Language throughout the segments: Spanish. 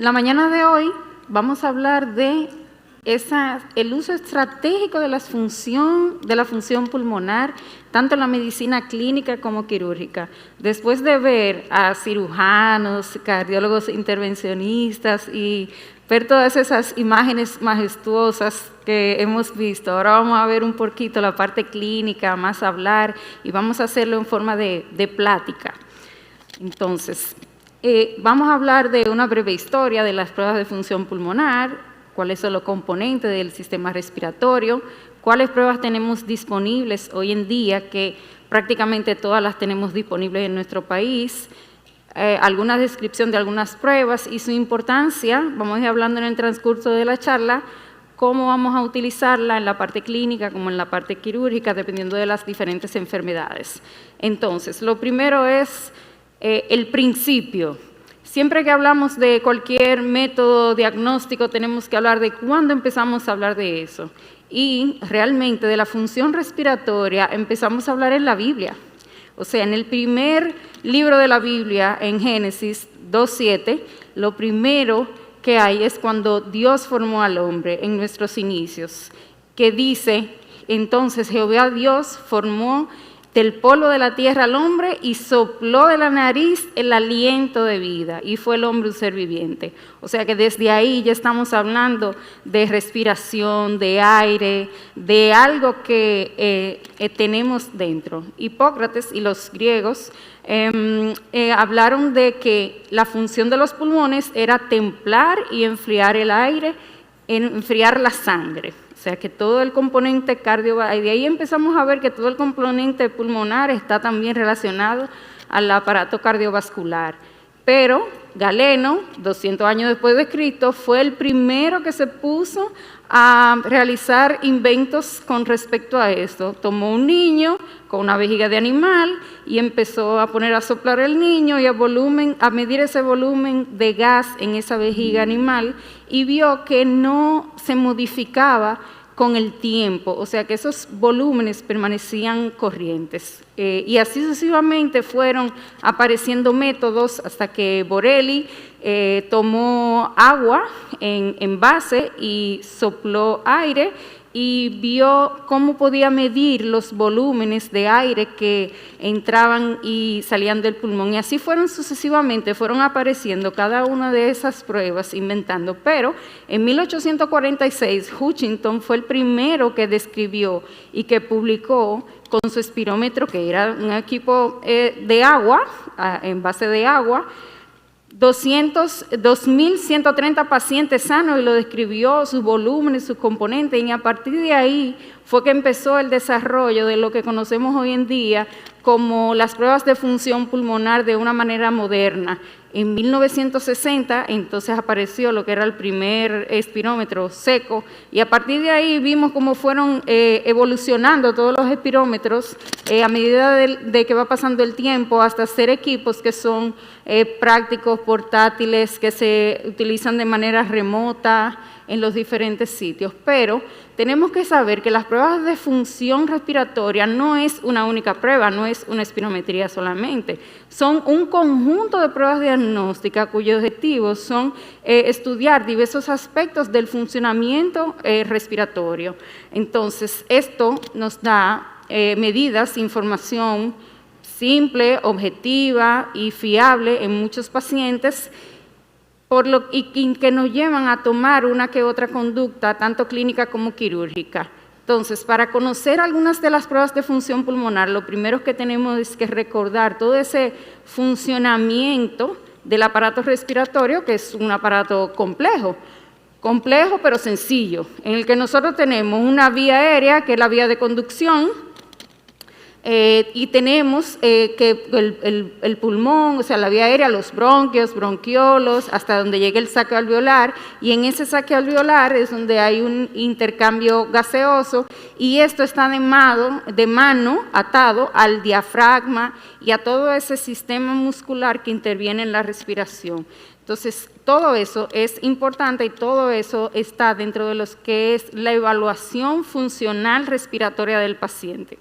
la mañana de hoy vamos a hablar de el uso estratégico de la función pulmonar, tanto en la medicina clínica como quirúrgica. Después de ver a cirujanos, cardiólogos intervencionistas y ver todas esas imágenes majestuosas que hemos visto, ahora vamos a ver un poquito la parte clínica, más hablar, y vamos a hacerlo en forma de plática. Entonces, vamos a hablar de una breve historia de las pruebas de función pulmonar, cuáles son los componentes del sistema respiratorio, cuáles pruebas tenemos disponibles hoy en día, que prácticamente todas las tenemos disponibles en nuestro país, alguna descripción de algunas pruebas y su importancia. Vamos a ir hablando en el transcurso de la charla cómo vamos a utilizarla en la parte clínica como en la parte quirúrgica, dependiendo de las diferentes enfermedades. Entonces, lo primero es el principio. Siempre que hablamos de cualquier método diagnóstico, tenemos que hablar de cuándo empezamos a hablar de eso. Y realmente de la función respiratoria empezamos a hablar en la Biblia. O sea, en el primer libro de la Biblia, en Génesis 2:7, lo primero que hay es cuando Dios formó al hombre en nuestros inicios, que dice, entonces Jehová Dios formó del polvo de la tierra al hombre y sopló de la nariz el aliento de vida, y fue el hombre un ser viviente. O sea que desde ahí ya estamos hablando de respiración, de aire, de algo que tenemos dentro. Hipócrates y los griegos hablaron de que la función de los pulmones era templar y enfriar el aire, enfriar la sangre. O sea, que todo el componente cardiovascular, y de ahí empezamos a ver que todo el componente pulmonar está también relacionado al aparato cardiovascular. Pero Galeno, 200 años después de Cristo, fue el primero que se puso a realizar inventos con respecto a esto. Tomó un niño con una vejiga de animal y empezó a poner a soplar el niño y a medir ese volumen de gas en esa vejiga animal, y vio que no se modificaba con el tiempo, o sea que esos volúmenes permanecían corrientes. Y así sucesivamente fueron apareciendo métodos hasta que Borelli tomó agua en envase y sopló aire y vio cómo podía medir los volúmenes de aire que entraban y salían del pulmón. Y así fueron sucesivamente, fueron apareciendo cada una de esas pruebas, inventando. Pero en 1846, Hutchinson fue el primero que describió y que publicó con su espirómetro, que era un equipo de agua, en base de agua, 2.130 pacientes sanos, y lo describió, sus volúmenes, sus componentes, y a partir de ahí fue que empezó el desarrollo de lo que conocemos hoy en día como las pruebas de función pulmonar de una manera moderna. En 1960, entonces apareció lo que era el primer espirómetro seco, y a partir de ahí vimos cómo fueron evolucionando todos los espirómetros a medida de que va pasando el tiempo, hasta ser equipos que son prácticos, portátiles, que se utilizan de manera remota en los diferentes sitios. Pero tenemos que saber que las pruebas de función respiratoria no es una única prueba, no es una espirometría solamente. Son un conjunto de pruebas diagnósticas cuyos objetivos son estudiar diversos aspectos del funcionamiento respiratorio. Entonces, esto nos da medidas, información simple, objetiva y fiable en muchos pacientes, y que nos llevan a tomar una que otra conducta, tanto clínica como quirúrgica. Entonces, para conocer algunas de las pruebas de función pulmonar, lo primero que tenemos es que recordar todo ese funcionamiento del aparato respiratorio, que es un aparato complejo pero sencillo, en el que nosotros tenemos una vía aérea, que es la vía de conducción, y tenemos que el pulmón, o sea, la vía aérea, los bronquios, bronquiolos, hasta donde llega el saco alveolar, y en ese saco alveolar es donde hay un intercambio gaseoso, y esto está de mano atado al diafragma y a todo ese sistema muscular que interviene en la respiración. Entonces, todo eso es importante y todo eso está dentro de lo que es la evaluación funcional respiratoria del paciente.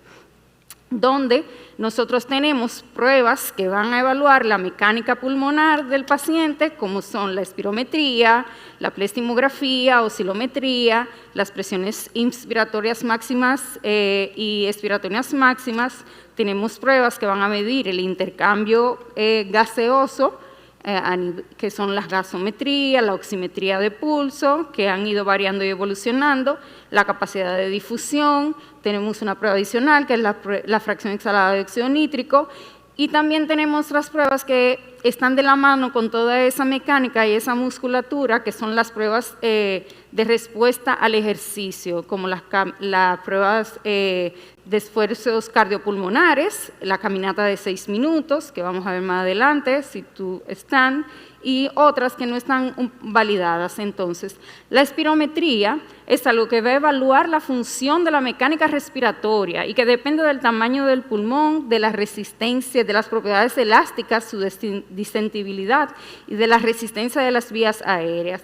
donde nosotros tenemos pruebas que van a evaluar la mecánica pulmonar del paciente, como son la espirometría, la pleximografía, oscilometría, las presiones inspiratorias máximas y expiratorias máximas. Tenemos pruebas que van a medir el intercambio gaseoso, que son las gasometrías, la oximetría de pulso, que han ido variando y evolucionando, la capacidad de difusión. Tenemos una prueba adicional, que es la fracción exhalada de dióxido nítrico, y también tenemos las pruebas que están de la mano con toda esa mecánica y esa musculatura, que son las pruebas de respuesta al ejercicio, como las pruebas de esfuerzos cardiopulmonares, la caminata de 6 minutos, que vamos a ver más adelante, si tú están, y otras que no están validadas. Entonces, la espirometría es algo que va a evaluar la función de la mecánica respiratoria y que depende del tamaño del pulmón, de la resistencia, de las propiedades elásticas, su distensibilidad y de la resistencia de las vías aéreas.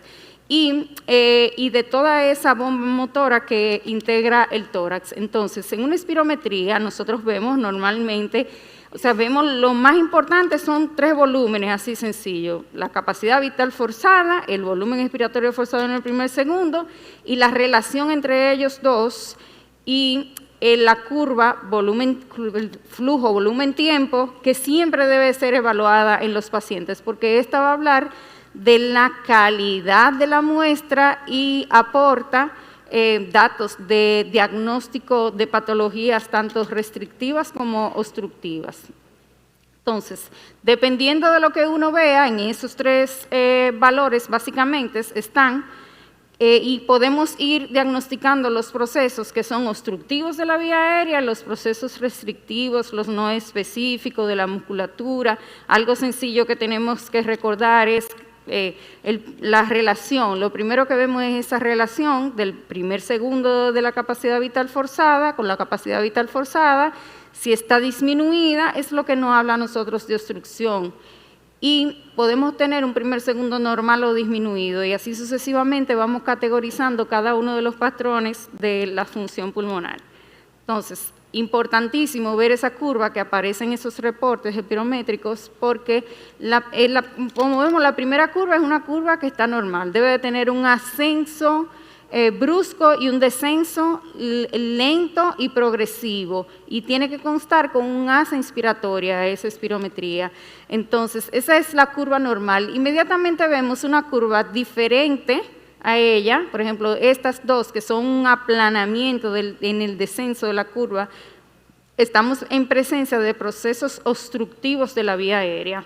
Y de toda esa bomba motora que integra el tórax. Entonces, en una espirometría nosotros vemos normalmente, vemos lo más importante son 3 volúmenes, así sencillo: la capacidad vital forzada, el volumen expiratorio forzado en el primer segundo y la relación entre ellos dos, y la curva flujo, volumen, tiempo, que siempre debe ser evaluada en los pacientes, porque esta va a hablar de la calidad de la muestra y aporta datos de diagnóstico de patologías tanto restrictivas como obstructivas. Entonces, dependiendo de lo que uno vea, en esos 3 valores básicamente están, y podemos ir diagnosticando los procesos que son obstructivos de la vía aérea, los procesos restrictivos, los no específicos de la musculatura. Algo sencillo que tenemos que recordar es la relación. Lo primero que vemos es esa relación del primer segundo de la capacidad vital forzada con la capacidad vital forzada. Si está disminuida, es lo que nos habla a nosotros de obstrucción. Y podemos tener un primer segundo normal o disminuido, y así sucesivamente vamos categorizando cada uno de los patrones de la función pulmonar. Entonces, importantísimo ver esa curva que aparece en esos reportes espirométricos, porque como vemos, la primera curva es una curva que está normal, debe de tener un ascenso brusco y un descenso lento y progresivo, y tiene que constar con un asa inspiratoria, esa espirometría. Entonces, esa es la curva normal. Inmediatamente vemos una curva diferente a ella, por ejemplo, estas dos que son un aplanamiento en el descenso de la curva. Estamos en presencia de procesos obstructivos de la vía aérea.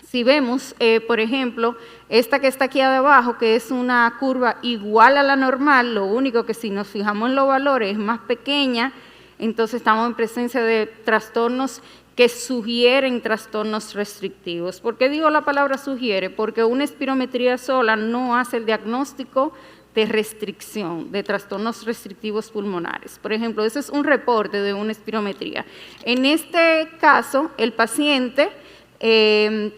Si vemos, por ejemplo, esta que está aquí abajo, que es una curva igual a la normal, lo único que si nos fijamos en los valores es más pequeña, entonces estamos en presencia de trastornos que sugieren trastornos restrictivos. ¿Por qué digo la palabra sugiere? Porque una espirometría sola no hace el diagnóstico de restricción, de trastornos restrictivos pulmonares. Por ejemplo, ese es un reporte de una espirometría. En este caso, el paciente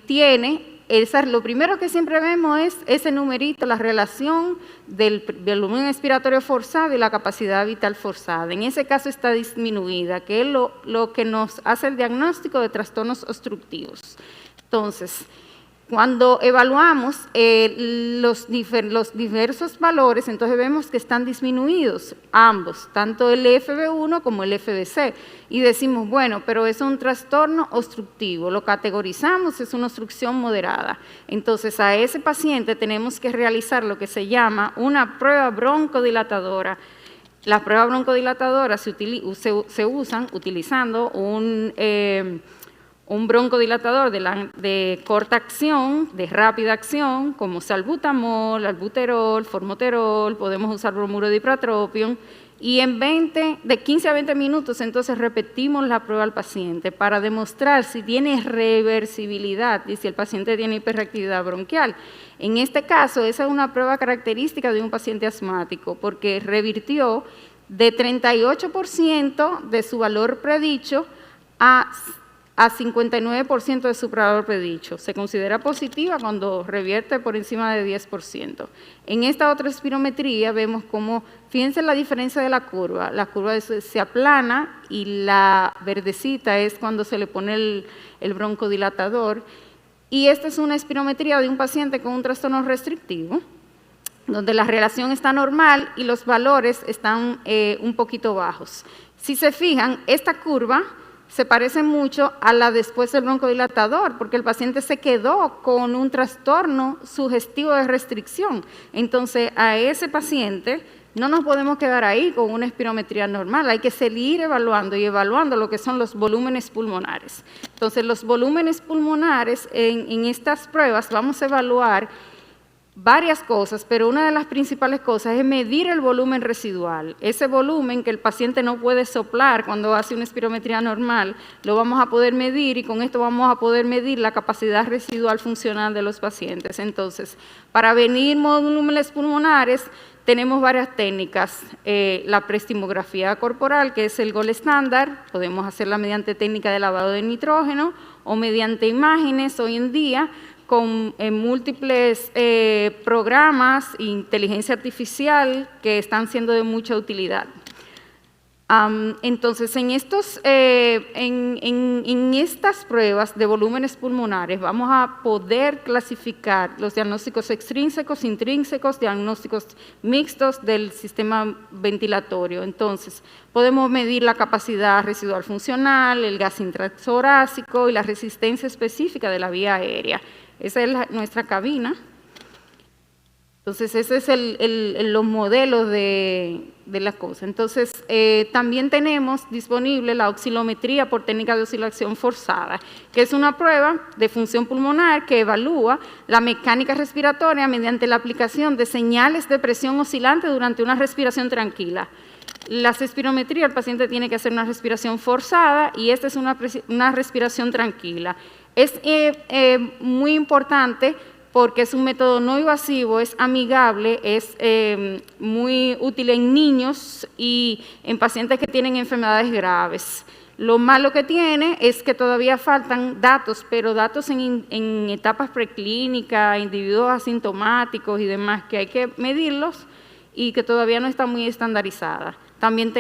tiene, lo primero que siempre vemos es ese numerito, la relación del volumen expiratorio forzado y la capacidad vital forzada. En ese caso está disminuida, que es lo que nos hace el diagnóstico de trastornos obstructivos. Entonces, cuando evaluamos los diversos valores, entonces vemos que están disminuidos ambos, tanto el FB1 como el FBC, y decimos, bueno, pero es un trastorno obstructivo, lo categorizamos, es una obstrucción moderada. Entonces, a ese paciente tenemos que realizar lo que se llama una prueba broncodilatadora. Las pruebas broncodilatadoras se usan utilizando un broncodilatador de corta acción, de rápida acción, como salbutamol, albuterol, formoterol, podemos usar bromuro de ipratropium, y de 15 a 20 minutos entonces repetimos la prueba al paciente para demostrar si tiene reversibilidad y si el paciente tiene hiperreactividad bronquial. En este caso, esa es una prueba característica de un paciente asmático, porque revirtió de 38% de su valor predicho a a 59% de superador predicho. Se considera positiva cuando revierte por encima de 10%. En esta otra espirometría vemos cómo, fíjense la diferencia de la curva se aplana y la verdecita es cuando se le pone el broncodilatador. Y esta es una espirometría de un paciente con un trastorno restrictivo, donde la relación está normal y los valores están un poquito bajos. Si se fijan, esta curva se parece mucho a la después del broncodilatador, porque el paciente se quedó con un trastorno sugestivo de restricción. Entonces, a ese paciente no nos podemos quedar ahí con una espirometría normal, hay que seguir evaluando y evaluando lo que son los volúmenes pulmonares. Entonces, los volúmenes pulmonares en estas pruebas vamos a evaluar varias cosas, pero una de las principales cosas es medir el volumen residual. Ese volumen que el paciente no puede soplar cuando hace una espirometría normal, lo vamos a poder medir y con esto vamos a poder medir la capacidad residual funcional de los pacientes. Entonces, para medir volúmenes pulmonares, tenemos varias técnicas. La preestimografía corporal, que es el gold estándar, podemos hacerla mediante técnica de lavado de nitrógeno o mediante imágenes hoy en día, con múltiples programas e inteligencia artificial que están siendo de mucha utilidad. Entonces, en estas pruebas de volúmenes pulmonares vamos a poder clasificar los diagnósticos extrínsecos, intrínsecos, diagnósticos mixtos del sistema ventilatorio. Entonces, podemos medir la capacidad residual funcional, el gas intratorácico y la resistencia específica de la vía aérea. Esa es nuestra cabina. Entonces, ese es los modelos de la cosa. Entonces, también tenemos disponible la oscilometría por técnica de oscilación forzada, que es una prueba de función pulmonar que evalúa la mecánica respiratoria mediante la aplicación de señales de presión oscilante durante una respiración tranquila. Las espirometrías, el paciente tiene que hacer una respiración forzada y esta es una respiración tranquila. Es muy importante porque es un método no invasivo, es amigable, es muy útil en niños y en pacientes que tienen enfermedades graves. Lo malo que tiene es que todavía faltan datos, pero datos en etapas preclínicas, individuos asintomáticos y demás, que hay que medirlos y que todavía no está muy estandarizada. También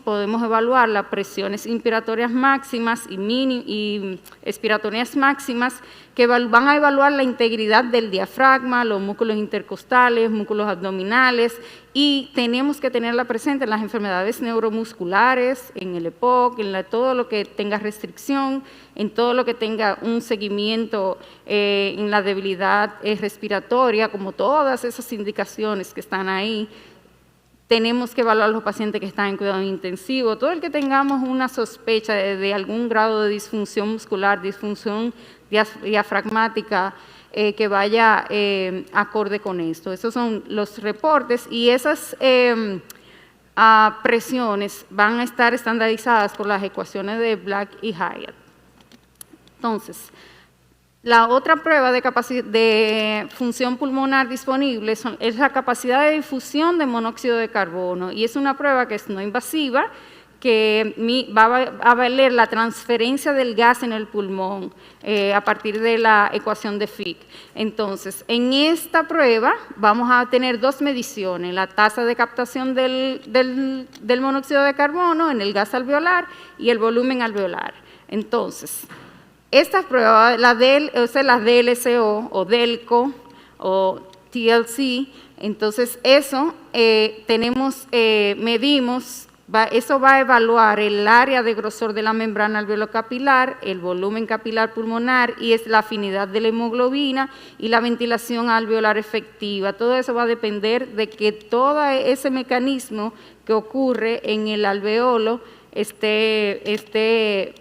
podemos evaluar las presiones inspiratorias máximas y expiratorias máximas que van a evaluar la integridad del diafragma, los músculos intercostales, músculos abdominales y tenemos que tenerla presente en las enfermedades neuromusculares, en el EPOC, en todo lo que tenga restricción, en todo lo que tenga un seguimiento en la debilidad respiratoria, como todas esas indicaciones que están ahí. Tenemos que evaluar a los pacientes que están en cuidado intensivo, todo el que tengamos una sospecha de algún grado de disfunción muscular, disfunción diafragmática, que vaya acorde con esto. Esos son los reportes y esas presiones van a estar estandarizadas por las ecuaciones de Black y Hyatt. Entonces, la otra prueba de función pulmonar disponible es la capacidad de difusión de monóxido de carbono y es una prueba que es no invasiva, que va a valer la transferencia del gas en el pulmón a partir de la ecuación de Fick. Entonces, en esta prueba vamos a tener dos mediciones, la tasa de captación del monóxido de carbono en el gas alveolar y el volumen alveolar. Entonces, estas pruebas, las DLCO o DELCO o TLC, entonces eso medimos, eso va a evaluar el área de grosor de la membrana alveolocapilar, el volumen capilar pulmonar y es la afinidad de la hemoglobina y la ventilación alveolar efectiva. Todo eso va a depender de que todo ese mecanismo que ocurre en el alveolo esté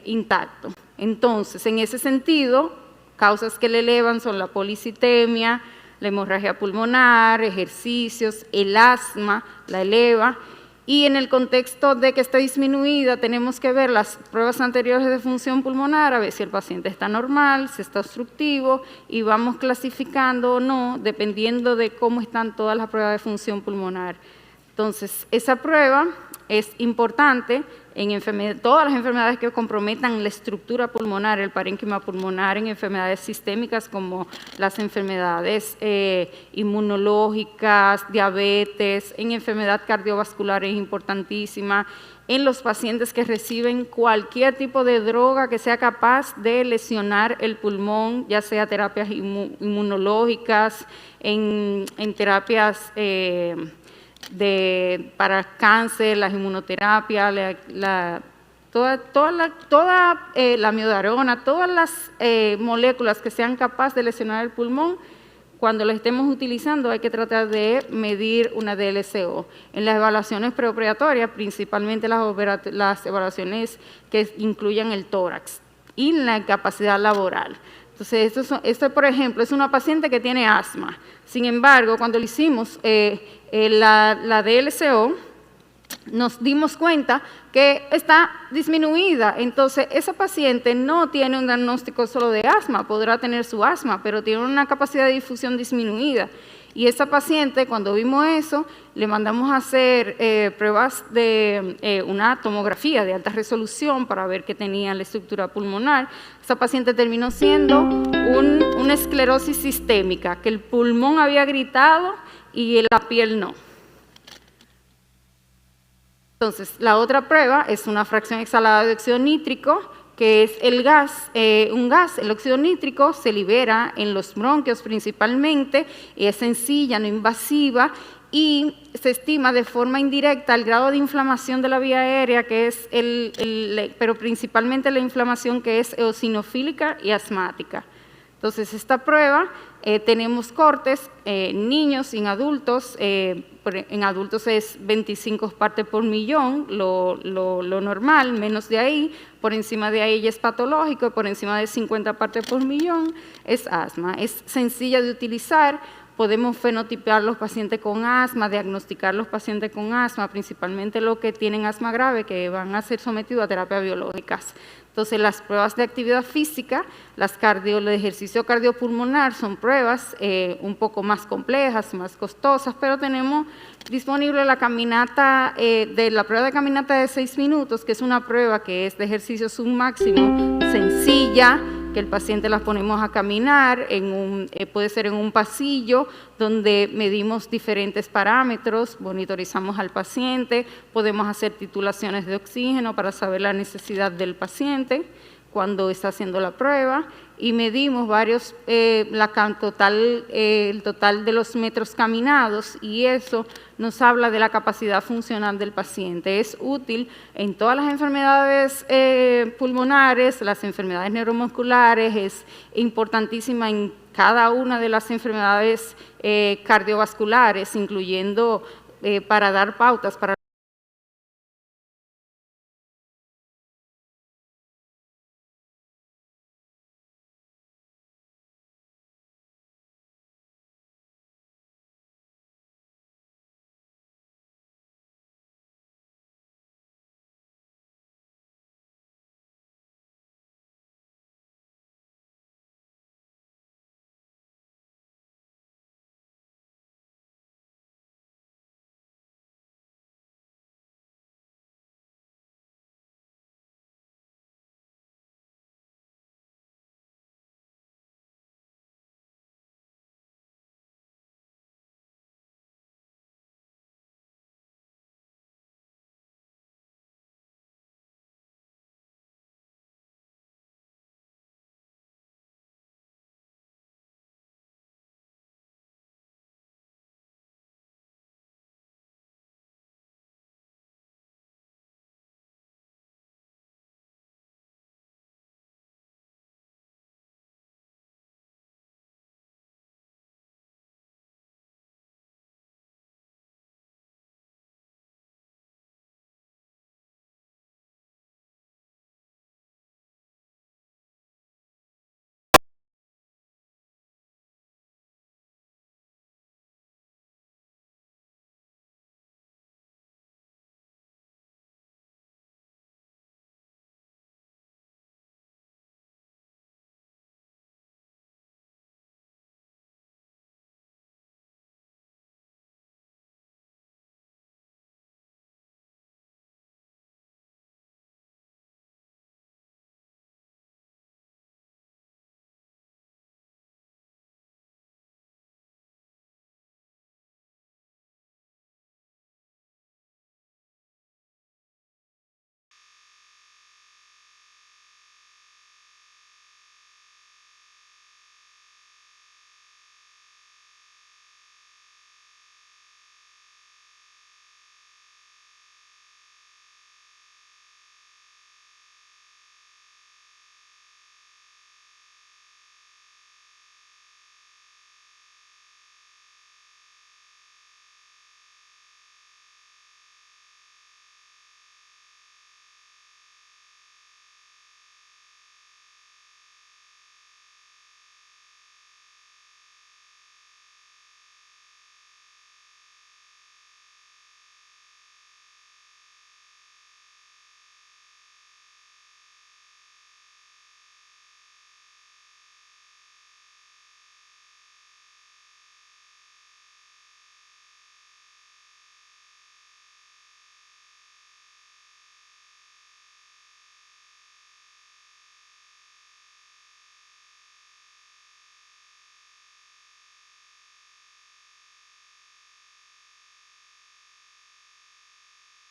intacto. Entonces, en ese sentido, causas que le elevan son la policitemia, la hemorragia pulmonar, ejercicios, el asma, la eleva. Y en el contexto de que está disminuida, tenemos que ver las pruebas anteriores de función pulmonar, a ver si el paciente está normal, si está obstructivo, y vamos clasificando o no, dependiendo de cómo están todas las pruebas de función pulmonar. Entonces, esa prueba es importante en todas las enfermedades que comprometan la estructura pulmonar, el parénquima pulmonar, en enfermedades sistémicas como las enfermedades inmunológicas, diabetes, en enfermedad cardiovascular es importantísima, en los pacientes que reciben cualquier tipo de droga que sea capaz de lesionar el pulmón, ya sea terapias inmunológicas, en terapias para cáncer, las inmunoterapias, toda la miodarona, todas las moléculas que sean capaces de lesionar el pulmón, cuando las estemos utilizando hay que tratar de medir una DLCO. En las evaluaciones preoperatorias, principalmente las evaluaciones que incluyan el tórax y la capacidad laboral. Entonces, esto, por ejemplo, es una paciente que tiene asma. Sin embargo, cuando le hicimos la DLCO, nos dimos cuenta que está disminuida. Entonces, esa paciente no tiene un diagnóstico solo de asma, podrá tener su asma, pero tiene una capacidad de difusión disminuida. Y esa paciente, cuando vimos eso, le mandamos a hacer pruebas de una tomografía de alta resolución para ver que tenía la estructura pulmonar. Esa paciente terminó siendo una esclerosis sistémica, que el pulmón había gritado y la piel no. Entonces, la otra prueba es una fracción exhalada de óxido nítrico, que es el gas, el óxido nítrico se libera en los bronquios principalmente, es sencilla, no invasiva, y se estima de forma indirecta el grado de inflamación de la vía aérea, que es pero principalmente la inflamación que es eosinofílica y asmática. Entonces, esta prueba tenemos cortes en niños y en adultos. En adultos es 25 partes por millón, lo normal, menos de ahí. Por encima de ahí ya es patológico, y por encima de 50 partes por millón es asma. Es sencilla de utilizar. Podemos fenotipar los pacientes con asma, diagnosticar los pacientes con asma, principalmente los que tienen asma grave, que van a ser sometidos a terapias biológicas. Entonces, las pruebas de actividad física, el ejercicio cardiopulmonar son pruebas un poco más complejas, más costosas, pero tenemos disponible la caminata, la prueba de caminata de 6 minutos, que es una prueba que es de ejercicio submáximo, sencilla, que el paciente las ponemos a caminar, puede ser en un pasillo donde medimos diferentes parámetros, monitorizamos al paciente, podemos hacer titulaciones de oxígeno para saber la necesidad del paciente cuando está haciendo la prueba, y medimos el total de los metros caminados, y eso nos habla de la capacidad funcional del paciente. Es útil en todas las enfermedades pulmonares, las enfermedades neuromusculares, es importantísima en cada una de las enfermedades cardiovasculares, incluyendo para dar pautas para